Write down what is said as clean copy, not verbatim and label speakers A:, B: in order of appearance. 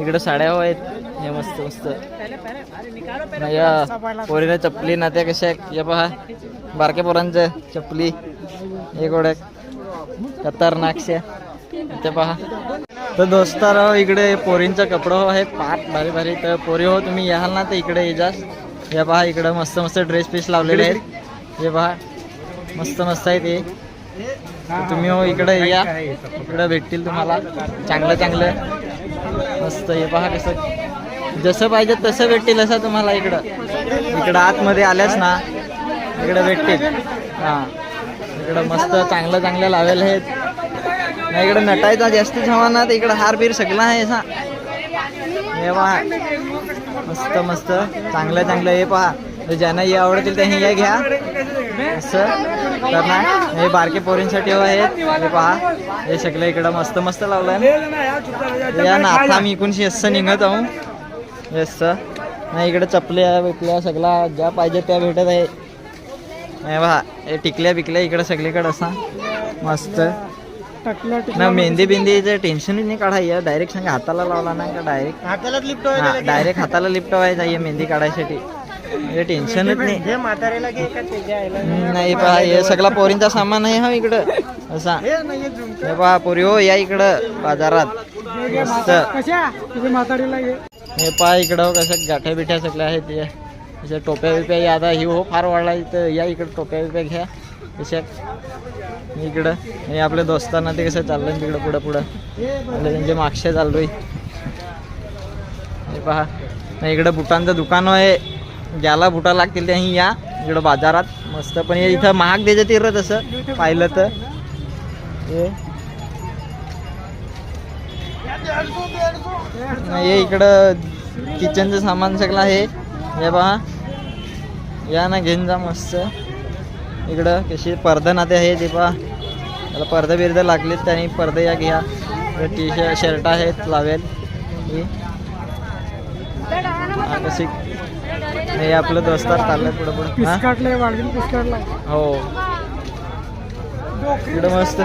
A: इकडे साड्या आहेत हे मस्त मस्त. या पोरीला चप्पली ना त्या कशा या पहा बारक्या पोरांच्या चप्पली एक ओढ्या खतरनाकशा ते पहा. तर दोस्तार इकडे पोरींचा कपडा आहे पाट भारी भारी. तर पोरी हो तुम्ही याल ना तर इकडे येजास. या पहा इकडे मस्त मस्त ड्रेस पीस लावलेले आहेत. हे पहा मस्त मस्त आहे ते. तुम्ही हो इकडे या इकडे भेटतील तुम्हाला चांगलं चांगलं मस्त. हे पहा कसं जसं पाहिजे तसं भेटतील असं तुम्हाला इकडं. इकडं आतमध्ये आल्यास ना इकडे भेटतील. हां इकडं मस्त चांगलं चांगलं लावेल आहेत. नाही इकडे नटायचा जास्तीच हवा ना तर इकडं हार बीर सगळं आहे असा. हे पहा मस्त मस्त चांगलं चांगलं. हे पहा ज्यांना हे आवडतील त्यांनी हे घ्या असं तर ना. हे बारके पोरींसाठी आहेत. हे पहा हे सगळं इकडं मस्त मस्त लावलं. या ना आता मी इकूनशी असं निघत आहो असं. नाही इकडे चपल्या बिपल्या सगळा ज्या पाहिजे त्या भेटत आहे. हे पहा हे टिकल्या बिकल्या इकडं सगळीकडं असा मस्त ना. मेहंदी बिंदीचं टेन्शनच नाही काढायचं. डायरेक्ट सांगा हाताला लावला नाही का डायरेक्ट हाताला लिफ्ट डायरेक्ट हाताला लिफ्ट व्हायचं मेहंदी काढायसाठी. हे टेन्शनच नाही. नाही पहा हे सगळा पोरींचा सामान आहे हा इकडं असा. हे पहा पोरी हो या इकडं बाजारात मस्त. हे पहा इकडं कसं गाठ्या बिठ्या सगळ्या आहेत. अशा टोप्या बिप्या आता ही हो फार वाढला तर या इकडं टोप्या बिप्या घ्या कशा इकडं. हे आपल्या दोस्तांना ते कसं चाललं तिकडं पुढं पुढं त्यांच्या मागच्या चाललोय. हे पहा नाही इकडं बुटांचं दुकान आहे. ज्याला बुटा लागतील त्याही या इकडं बाजारात मस्त. पण हे इथं महाग द्यायचं तिरं तसं पाहिलं तर. हे इकडं किचनचं सामान सगळं आहे. हे पहा या ना घेऊन जा मस्त. इकडं कशी पडदा नाते आहे ते पहा. त्याला पडदा बिर्द लागलेत त्यांनी पडदे या घ्या. टी शर्ट आहेत लावेल कशी. हे आपलं दोस्तार चाललंय पुढं पुढं हो इकडं मस्त.